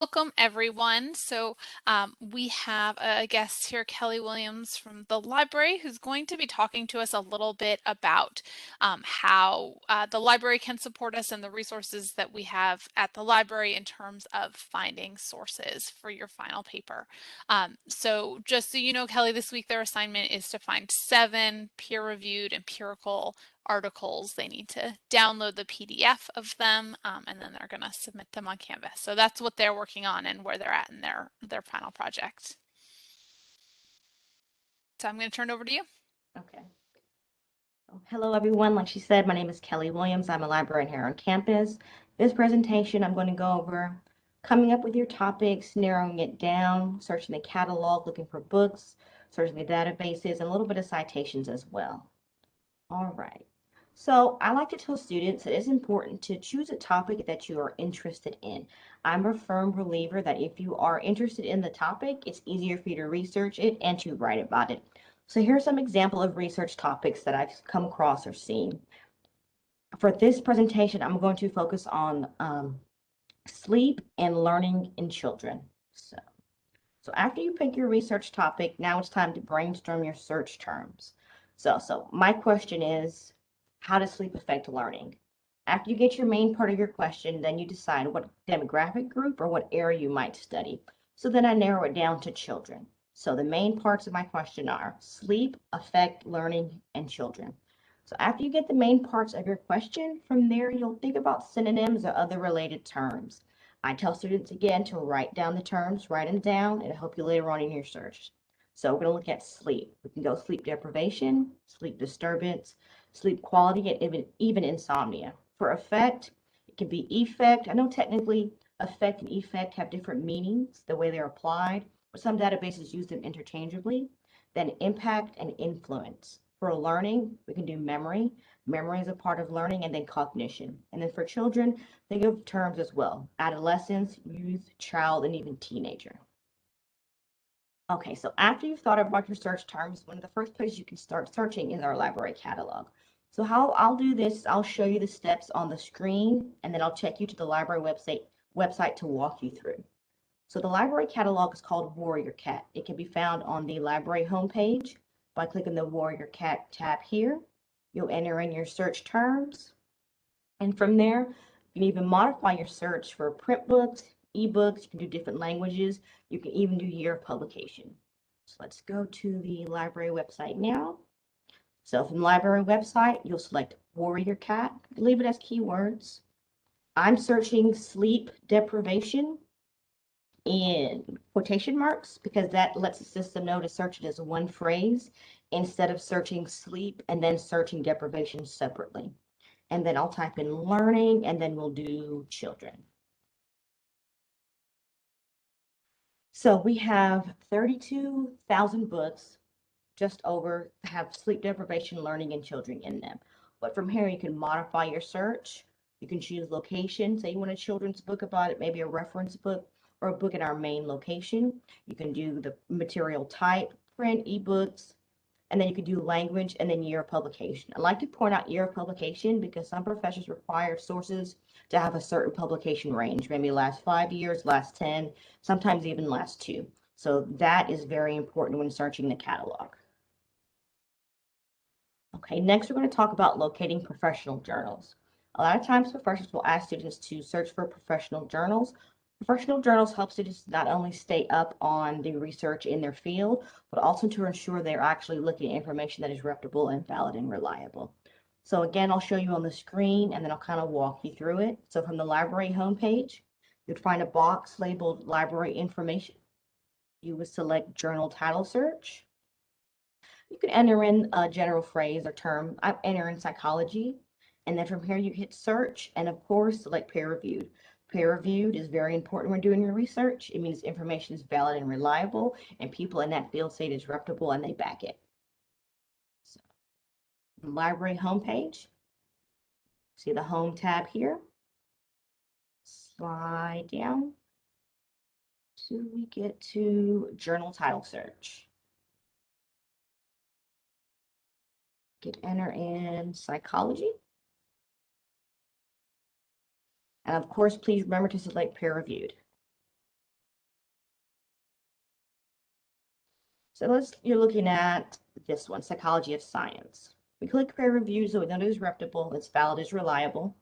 Welcome everyone. We have a guest here, Kelly Williams from the library, who's going to be talking to us a little bit about how the library can support us and the resources that we have at the library in terms of finding sources for your final paper. So just so you know, Kelly, this week their assignment is to find 7 peer-reviewed empirical articles. They need to download the PDF of them, and then they're going to submit them on Canvas. So that's what they're working on and where they're at in their final project. So I'm going to turn it over to you. Okay. Hello, everyone. Like she said, my name is Kelly Williams. I'm a librarian here on campus. This presentation, I'm going to go over coming up with your topics, narrowing it down, searching the catalog, looking for books, searching the databases, and a little bit of citations as well. All right. So I like to tell students that it's important to choose a topic that you are interested in. I'm a firm believer that if you are interested in the topic, it's easier for you to research it and to write about it. So here's some example of research topics that I've come across or seen. For this presentation, I'm going to focus on sleep and learning in children. So after you pick your research topic, now it's time to brainstorm your search terms. So my question is, how does sleep affect learning? After you get your main part of your question, then you decide what demographic group or what area you might study. So then I narrow it down to children. So the main parts of my question are sleep, affect learning, and children. So after you get the main parts of your question, from there you'll think about synonyms or other related terms. I tell students again to write down the terms, write them down, it'll help you later on in your search. So we're going to look at sleep. We can go sleep deprivation, sleep disturbance, sleep quality, and even insomnia. For effect, it can be effect. I know technically effect and effect have different meanings, the way they're applied, but some databases use them interchangeably. Then impact and influence. For learning, we can do memory. Memory is a part of learning, and then cognition. And then for children, think of terms as well: adolescence, youth, child, and even teenager. Okay, so after you've thought about your search terms, one of the first places you can start searching is our library catalog. So how I'll do this, I'll show you the steps on the screen, and then I'll check you to the library website to walk you through. So the library catalog is called Warrior Cat. It can be found on the library homepage by clicking the Warrior Cat tab here. You'll enter in your search terms, and from there, you can even modify your search for print books, ebooks. You can do different languages. You can even do year of publication. So let's go to the library website now. So from the library website, you'll select Warrior Cat, leave it as keywords. I'm searching sleep deprivation in quotation marks because that lets the system know to search it as one phrase instead of searching sleep and then searching deprivation separately. And then I'll type in learning, and then we'll do children. So we have 32,000 books, just over, have sleep deprivation, learning, and children in them. But from here, you can modify your search. You can choose location. Say you want a children's book about it, maybe a reference book or a book in our main location. You can do the material type, print, ebooks, and then you could do language and then year of publication. I like to point out year of publication because some professors require sources to have a certain publication range, maybe last 5 years, last 10, sometimes even last 2. So that is very important when searching the catalog. Okay, next we're going to talk about locating professional journals. A lot of times professors will ask students to search for professional journals. Professional journals help students not only stay up on the research in their field, but also to ensure they're actually looking at information that is reputable and valid and reliable. So again, I'll show you on the screen and then I'll kind of walk you through it. So from the library homepage, you'd find a box labeled library information. You would select journal title search. You can enter in a general phrase or term. I enter in psychology, and then from here you hit search, and of course select peer reviewed. Peer reviewed is very important when doing your research. It means information is valid and reliable, and people in that field say it is reputable and they back it. So, the library homepage, see the home tab here. Slide down till we get to journal title search. Enter in psychology. And of course, please remember to select peer reviewed. So you're looking at this one, Psychology of Science. We click peer review so we know it's reputable, it's valid, it's reliable.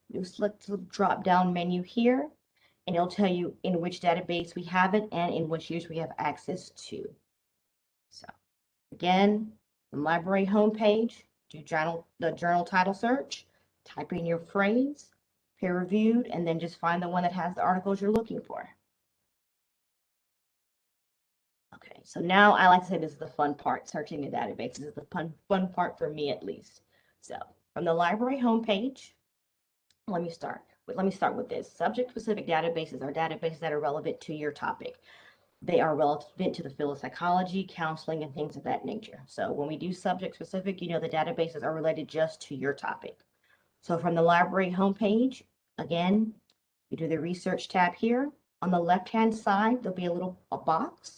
You select the drop down menu here, and it'll tell you in which database we have it and in which years we have access to. So again, the library homepage, do the journal title search, type in your phrase, peer reviewed, and then just find the one that has the articles you're looking for. Okay, so now I like to say this is the fun part, searching the database. This is the fun part for me at least. So from the library homepage, let me start with this. Subject-specific databases are databases that are relevant to your topic. They are relevant to the field of psychology, counseling, and things of that nature. So when we do subject-specific, the databases are related just to your topic. So from the library homepage, again, you do the research tab here. On the left-hand side, there'll be a box.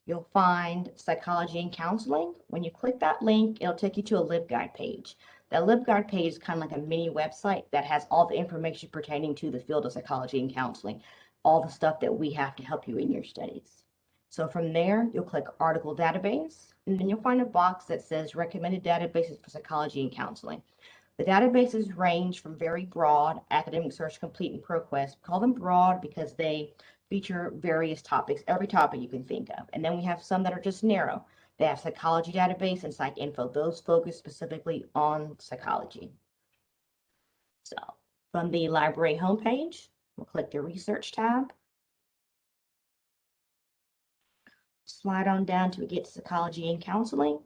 You'll find psychology and counseling. When you click that link, it'll take you to a LibGuide page. That LibGuide page is kind of like a mini website that has all the information pertaining to the field of psychology and counseling, all the stuff that we have to help you in your studies. So from there, you'll click Article Database, and then you'll find a box that says Recommended Databases for Psychology and Counseling. The databases range from very broad, Academic Search Complete and ProQuest. We call them broad because they feature various topics, every topic you can think of. And then we have some that are just narrow. They have Psychology Database and PsycInfo. Those focus specifically on psychology. So from the library homepage, we'll click the Research tab. Slide on down till we get to Psychology and Counseling.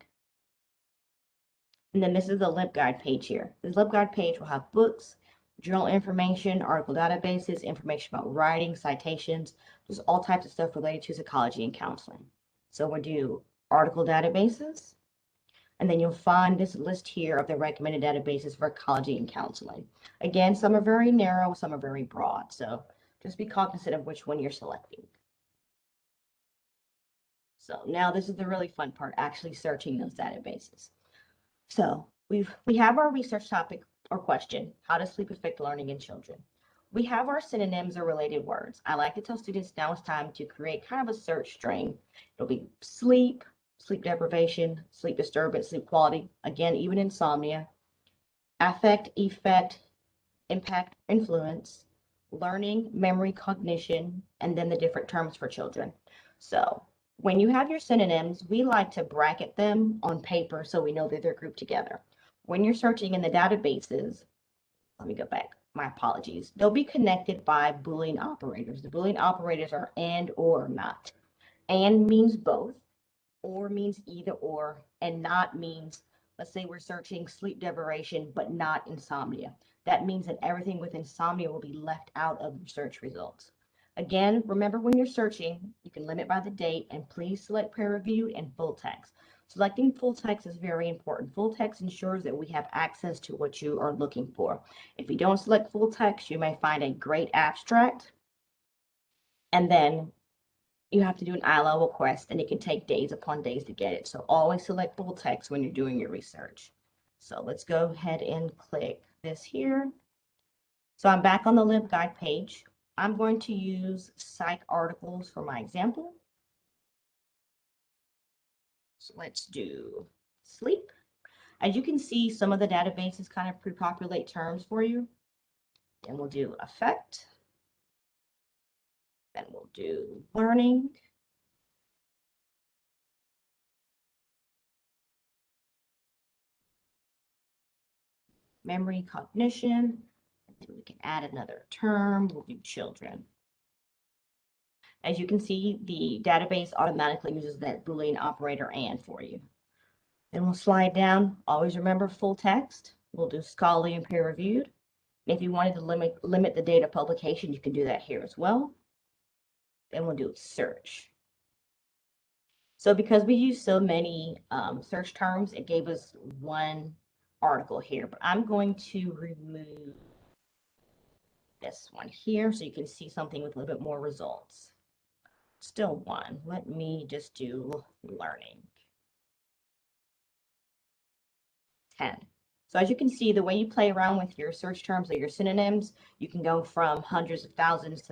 And then this is the LibGuide page here. This LibGuide page will have books, journal information, article databases, information about writing, citations, just all types of stuff related to psychology and counseling. So we'll do article databases, and then you'll find this list here of the recommended databases for psychology and counseling. Again, some are very narrow, some are very broad. So just be cognizant of which one you're selecting. So now this is the really fun part, actually searching those databases. So we have our research topic or question, how does sleep affect learning in children? We have our synonyms or related words. I like to tell students now it's time to create kind of a search string. It'll be sleep, sleep deprivation, sleep disturbance, sleep quality, again, even insomnia, affect, effect, impact, influence, learning, memory, cognition, and then the different terms for children. So when you have your synonyms, we like to bracket them on paper so we know that they're grouped together. When you're searching in the databases, let me go back, my apologies. They'll be connected by Boolean operators. The Boolean operators are and or not. And means both, or means either or, and not means, let's say we're searching sleep deprivation, but not insomnia. That means that everything with insomnia will be left out of your search results. Again, remember when you're searching, you can limit by the date, and please select peer-reviewed and full text. Selecting full text is very important. Full text ensures that we have access to what you are looking for. If you don't select full text, you may find a great abstract, and then you have to do an ILO request, and it can take days upon days to get it. So always select full text when you're doing your research. So let's go ahead and click this here. So I'm back on the LibGuide page. I'm going to use psych articles for my example. So let's do sleep. As you can see, some of the databases kind of pre-populate terms for you. Then we'll do affect. Then we'll do learning. Memory, cognition. And then we can add another term. We'll do children. As you can see, the database automatically uses that Boolean operator and for you. Then we'll slide down. Always remember full text. We'll do scholarly and peer reviewed. If you wanted to limit the date of publication, you can do that here as well. Then we'll do search. So because we use so many search terms, it gave us one article here, but I'm going to remove this one here so you can see something with a little bit more results. Still one. Let me just do learning. 10. So as you can see, the way you play around with your search terms or your synonyms, you can go from hundreds of thousands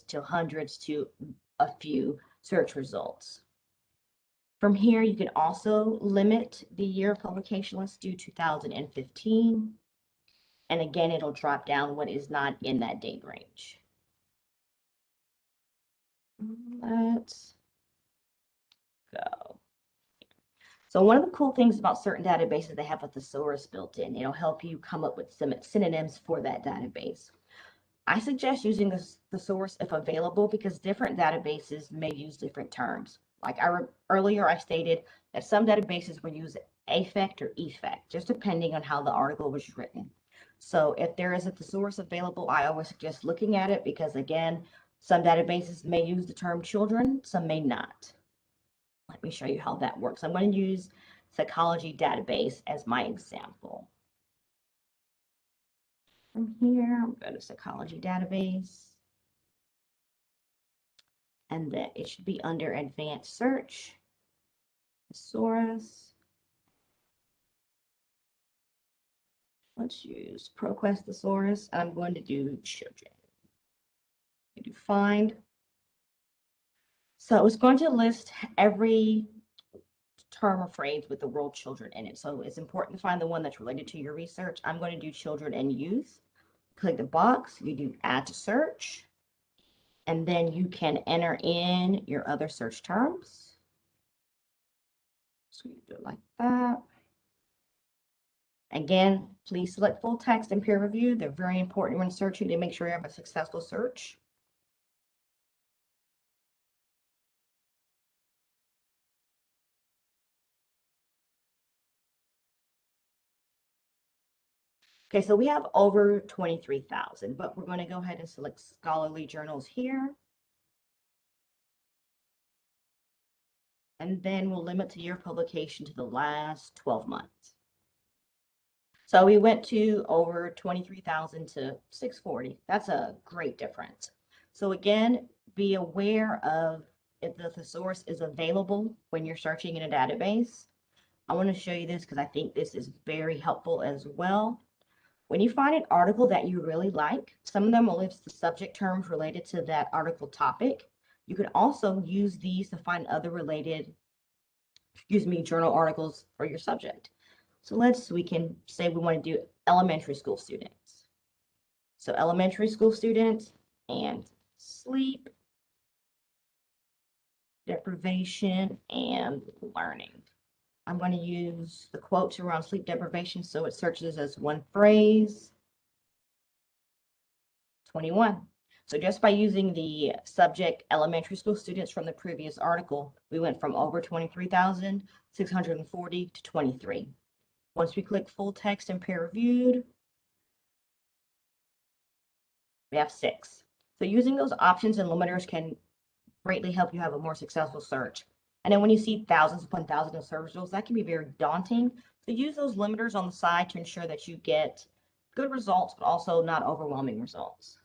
to hundreds to a few search results. From here, you can also limit the year of publication. Let's do 2015. And again, it'll drop down what is not in that date range. Let's go. So one of the cool things about certain databases, they have a thesaurus built in. It'll help you come up with some synonyms for that database. I suggest using the thesaurus if available because different databases may use different terms. Like earlier, I stated that some databases will use affect or effect, just depending on how the article was written. So if there is a thesaurus available, I always suggest looking at it because, again, some databases may use the term children, some may not. Let me show you how that works. I'm going to use Psychology Database as my example. From here, I'm going to Psychology Database. And then it should be under Advanced Search, Thesaurus. Let's use ProQuest Thesaurus. I'm going to do children. I do find. So it's going to list every term or phrase with the word children in it. So it's important to find the one that's related to your research. I'm going to do children and youth. Click the box, you do add to search, and then you can enter in your other search terms. So you do it like that. Again, please select full text and peer review. They're very important when searching to make sure you have a successful search. Okay, so we have over 23,000, but we're going to go ahead and select scholarly journals here. And then we'll limit to year publication to the last 12 months. So we went to over 23,000 to 640. That's a great difference. So again, be aware of if the thesaurus is available when you're searching in a database. I want to show you this because I think this is very helpful as well. When you find an article that you really like, some of them will list the subject terms related to that article topic. You can also use these to find other related, journal articles for your subject. So we can say we want to do elementary school students. So elementary school students and sleep, deprivation, and learning. I'm going to use the quotes around sleep deprivation so it searches as one phrase. 21. So just by using the subject elementary school students from the previous article, we went from over 23,640 to 23. Once we click full text and peer reviewed, we have 6. So using those options and limiters can greatly help you have a more successful search. And then when you see thousands upon thousands of search results, that can be very daunting. So use those limiters on the side to ensure that you get good results, but also not overwhelming results.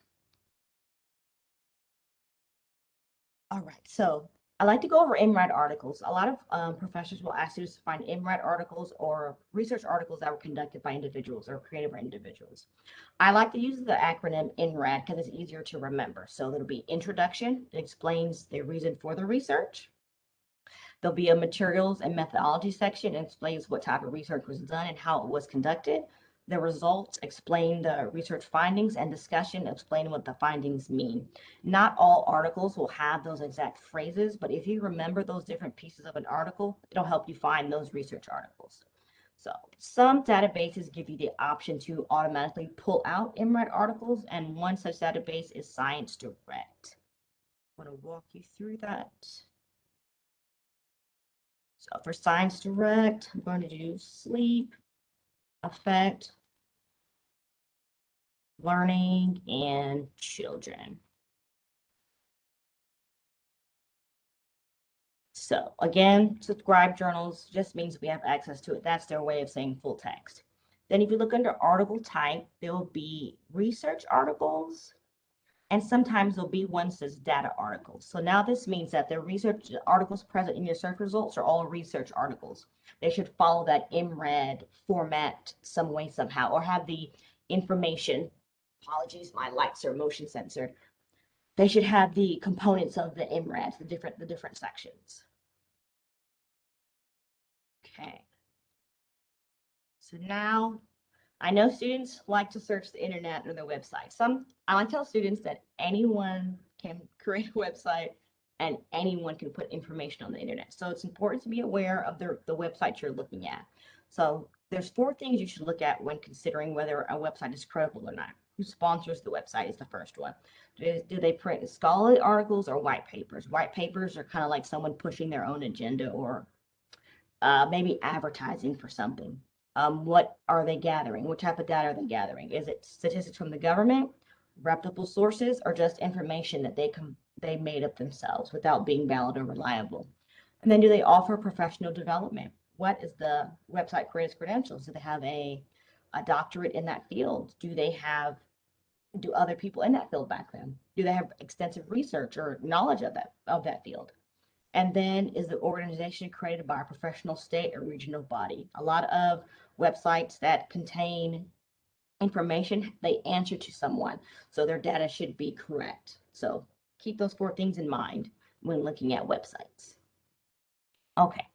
All right, so I like to go over MRAD articles. A lot of professors will ask you to find MRAD articles or research articles that were conducted by individuals or created by individuals. I like to use the acronym INRAD because it's easier to remember. So there'll be introduction, it explains the reason for the research. There'll be a materials and methodology section that explains what type of research was done and how it was conducted. The results explain the research findings, and discussion explain what the findings mean. Not all articles will have those exact phrases, but if you remember those different pieces of an article, it'll help you find those research articles. So some databases give you the option to automatically pull out MRAD articles, and one such database is Science Direct. I want to walk you through that. So for Science Direct, I'm going to do sleep, affect, learning, and children. So again, subscribe journals just means we have access to it. That's their way of saying full text. Then if you look under article type, there will be research articles, and sometimes there'll be one that says data articles. So now this means that the research articles present in your search results are all research articles. They should follow that MRAD format some way, somehow, or have the information. Apologies, my lights are motion censored. They should have the components of the MRAD, the different sections. Okay. So now I know students like to search the internet or their website. I like to tell students that anyone can create a website and anyone can put information on the internet. So it's important to be aware of the website you're looking at. So there's 4 things you should look at when considering whether a website is credible or not. Who sponsors the website is the first one. Do they print scholarly articles or white papers? White papers are kind of like someone pushing their own agenda or maybe advertising for something. What are they gathering? What type of data are they gathering? Is it statistics from the government, reputable sources, or just information that they made up themselves without being valid or reliable? And then do they offer professional development? What is the website creator's credentials? Do they have a doctorate in that field? Do other people in that field back then? Do they have extensive research or knowledge of that field? And then is the organization created by a professional state or regional body? A lot of websites that contain information, they answer to someone. So their data should be correct. So keep those 4 things in mind when looking at websites. Okay,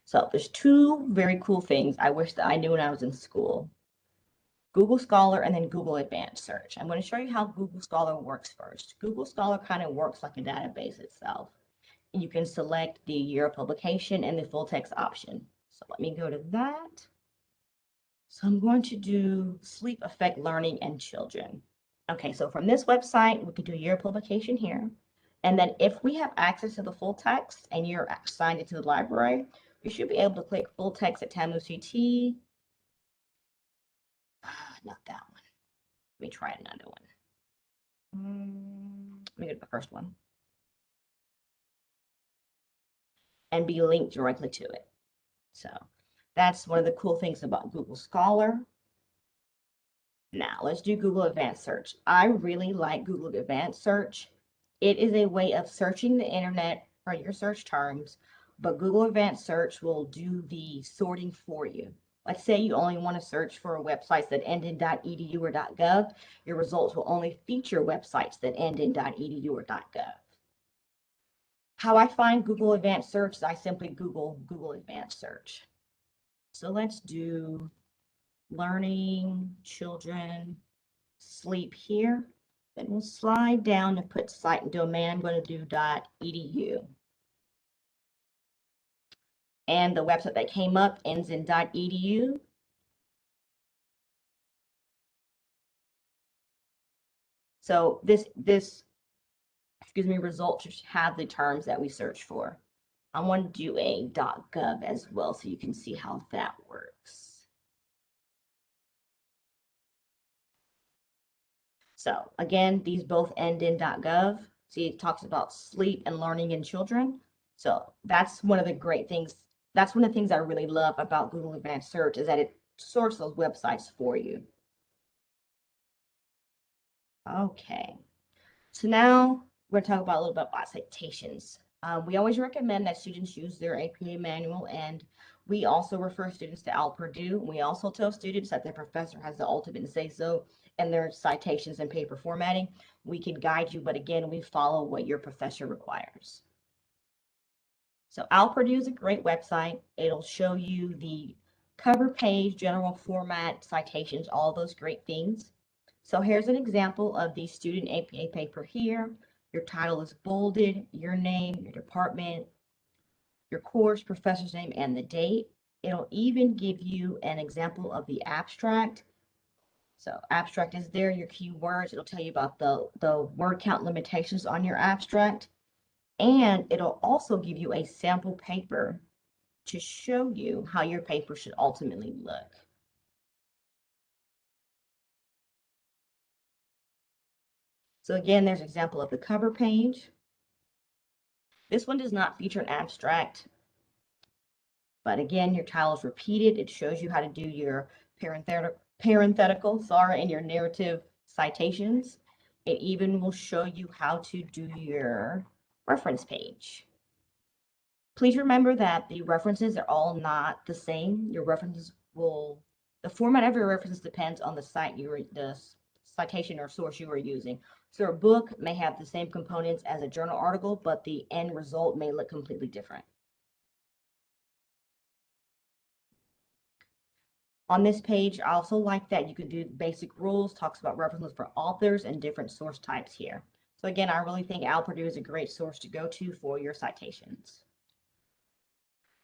so there's 2 very cool things I wish that I knew when I was in school. Google Scholar and then Google Advanced Search. I'm going to show you how Google Scholar works first. Google Scholar kind of works like a database itself. You can select the year of publication and the full text option. So let me go to that. So I'm going to do sleep affect learning and children. Okay, so from this website, we can do year of publication here. And then if we have access to the full text and you're assigned it to the library, you should be able to click full text at TAMUCT. Not that one. Let me try another one. Let me go to the first one. And be linked directly to it. So that's one of the cool things about Google Scholar. Now let's do Google Advanced Search. I really like Google Advanced Search. It is a way of searching the internet for your search terms, but Google Advanced Search will do the sorting for you. Let's say you only want to search for websites that end in .edu or .gov. Your results will only feature websites that end in .edu or .gov. How I find Google Advanced Search is I simply Google Google Advanced Search. So let's do learning, children, sleep here. Then we'll slide down to put site and domain. I'm going to do .edu. And the website that came up ends in .edu. So this result should have the terms that we search for. I want to do a .gov as well so you can see how that works. So again, these both end in .gov. See, it talks about sleep and learning in children. So that's one of the great things. That's one of the things I really love about Google Advanced Search is that it sorts those websites for you. Okay, so now we're going to talk about a little bit about citations. We always recommend that students use their APA manual, and we also refer students to Al Purdue. We also tell students that their professor has the ultimate say-so in their citations and paper formatting. We can guide you, but again, we follow what your professor requires. So Al Purdue is a great website. It'll show you the cover page, general format, citations, all those great things. So here's an example of the student APA paper here. Your title is bolded, your name, your department, your course, professor's name, and the date. It'll even give you an example of the abstract. So abstract is there, your keywords. It'll tell you about the word count limitations on your abstract. And it'll also give you a sample paper to show you how your paper should ultimately look. So again, there's an example of the cover page. This one does not feature an abstract, but again, your title is repeated. It shows you how to do your parenthetical, and your narrative citations. It even will show you how to do your reference page. Please remember that the references are all not the same. Your references the format of your references depends on the citation or source you are using. So a book may have the same components as a journal article, but the end result may look completely different. On this page, I also like that you could do basic rules, talks about references for authors and different source types here. So again, I really think Purdue is a great source to go to for your citations.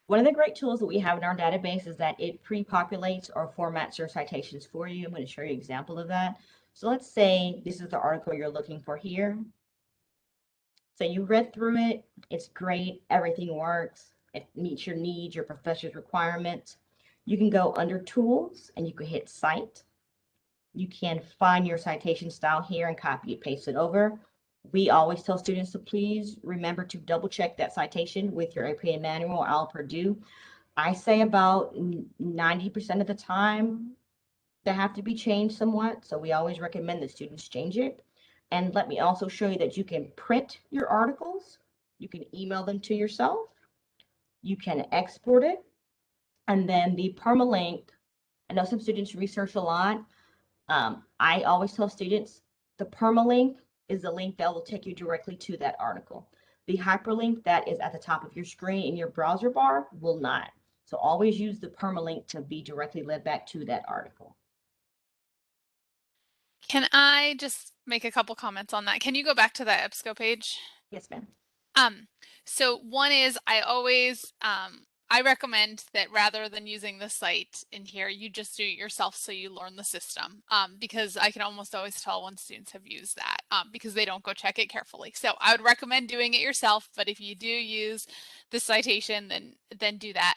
One of the great tools that we have in our database is that it pre-populates or formats your citations for you. I'm going to show you an example of that. So let's say this is the article you're looking for here. So you read through it, it's great, everything works, it meets your needs, your professor's requirements. You can go under tools and you can hit cite. You can find your citation style here and copy it, paste it over. We always tell students to please remember to double check that citation with your APA manual, Purdue. I say about 90% of the time they have to be changed somewhat. So we always recommend that students change it. And let me also show you that you can print your articles. You can email them to yourself. You can export it. And then the permalink, I know some students research a lot. I always tell students the permalink is the link that will take you directly to that article. The hyperlink that is at the top of your screen in your browser bar will not. So always use the permalink to be directly led back to that article. Can I just make a couple comments on that? Can you go back to that EBSCO page? Yes, ma'am. Um, so one is I recommend that rather than using the site in here, you just do it yourself so you learn the system. Because I can almost always tell when students have used that because they don't go check it carefully. So I would recommend doing it yourself, but if you do use the citation, then do that.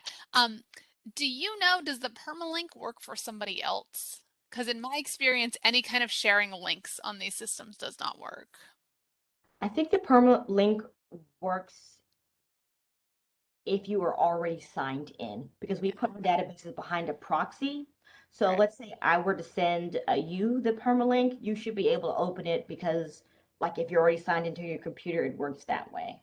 Do you know, does the permalink work for somebody else? Because in my experience, any kind of sharing links on these systems does not work. I think the permalink works if you are already signed in because we put our databases behind a proxy. So Right. let's say I were to send you the permalink, you should be able to open it because like if you're already signed into your computer, it works that way.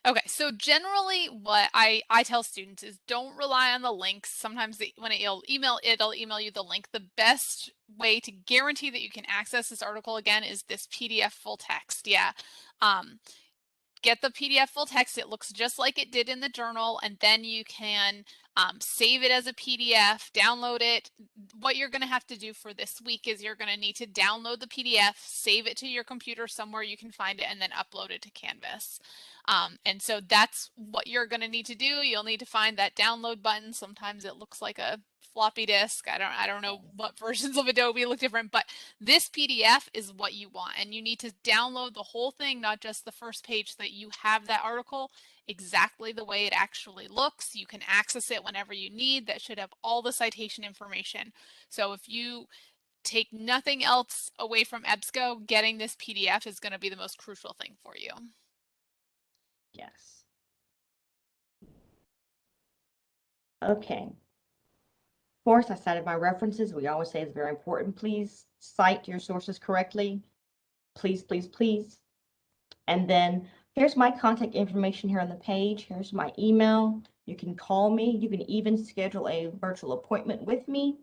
Okay, so generally what I tell students is don't rely on the links. Sometimes when it'll email you the link. The best way to guarantee that you can access this article again is this PDF full text. Yeah. Um, get the PDF full text. It looks just like it did in the journal, and then you can save it as a PDF, download it. What you're going to have to do for this week is you're going to need to download the PDF, save it to your computer somewhere you can find it, and then upload it to Canvas. And so that's what you're going to need to do. You'll need to find that download button. Sometimes it looks like a floppy disk. I don't know what versions of Adobe look different, but this PDF is what you want, and you need to download the whole thing, not just the first page, so that you have that article exactly the way it actually looks. You can access it whenever you need. That should have all the citation information. So if you take nothing else away from EBSCO, getting this PDF is going to be the most crucial thing for you. Yes. Okay. Of course, I cited my references. We always say it's very important. Please cite your sources correctly. Please, please, please. And then here's my contact information here on the page. Here's my email. You can call me. You can even schedule a virtual appointment with me.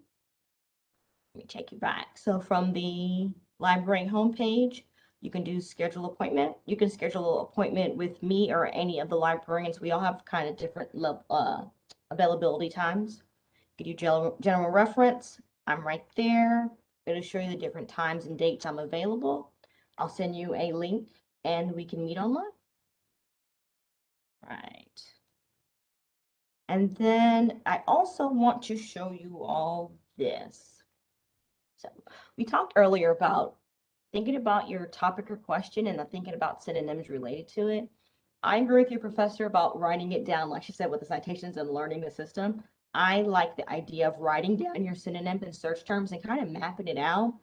Let me take you back. So from the library homepage, you can do schedule appointment. You can schedule an appointment with me or any of the librarians. We all have kind of different availability times. You can do general reference. I'm right there. It'll show you the different times and dates I'm available. I'll send you a link and we can meet online. Right. And then I also want to show you all this. So we talked earlier about thinking about your topic or question and then thinking about synonyms related to it. I agree with your professor about writing it down, like she said, with the citations and learning the system. I like the idea of writing down your synonyms and search terms and kind of mapping it out.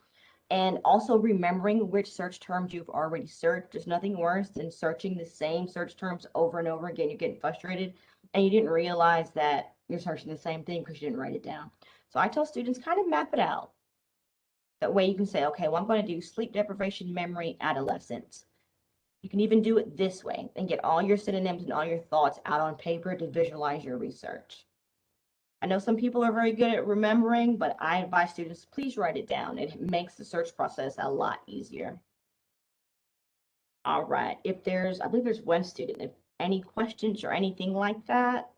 And also remembering which search terms you've already searched. There's nothing worse than searching the same search terms over and over again. You're getting frustrated and you didn't realize that you're searching the same thing because you didn't write it down. So I tell students kind of map it out. That way you can say, okay, well, I'm going to do sleep deprivation, memory, adolescence. You can even do it this way and get all your synonyms and all your thoughts out on paper to visualize your research. I know some people are very good at remembering, but I advise students, please write it down. It makes the search process a lot easier. All right. I believe there's one student. If any questions or anything like that,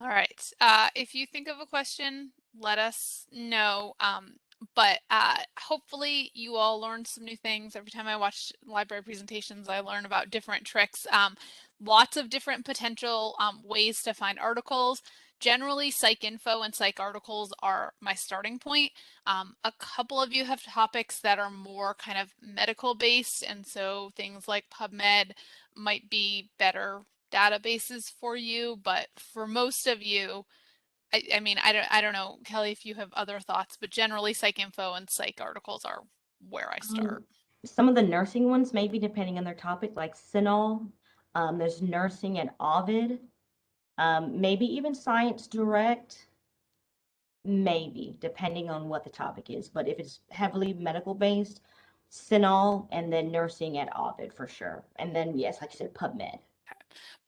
All right. If you think of a question, let us know. But hopefully you all learned some new things. Every time I watch library presentations, I learn about different tricks. Lots of different potential ways to find articles. Generally, PsycInfo and psych articles are my starting point. A couple of you have topics that are more kind of medical based, and so things like PubMed might be better databases for you, but for most of you, I mean, I don't know, Kelly, if you have other thoughts, but generally PsycInfo and psych articles are where I start. Some of the nursing ones, maybe depending on their topic, like Sinol. There's nursing at Ovid. Maybe even Science Direct. Maybe, depending on what the topic is. But if it's heavily medical based, Sinol and then nursing at Ovid for sure. And then, yes, like you said, PubMed.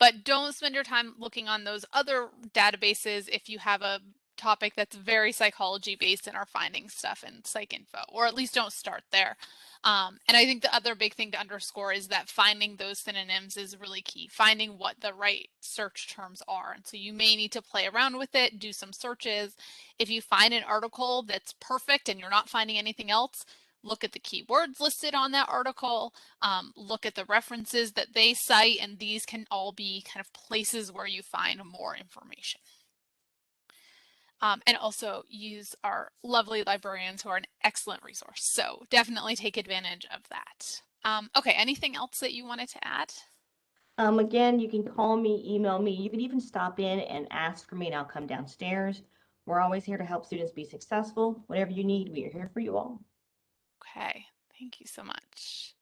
But don't spend your time looking on those other databases if you have a topic that's very psychology based and are finding stuff in PsycInfo, or at least don't start there. And I think the other big thing to underscore is that finding those synonyms is really key, finding what the right search terms are. And so you may need to play around with it, do some searches. If you find an article that's perfect and you're not finding anything else, look at the keywords listed on that article, look at the references that they cite, and these can all be kind of places where you find more information. And also use our lovely librarians who are an excellent resource. So definitely take advantage of that. Okay, anything else that you wanted to add? Again, you can call me, email me. You can even stop in and ask for me, and I'll come downstairs. We're always here to help students be successful. Whatever you need, we are here for you all. Okay, thank you so much.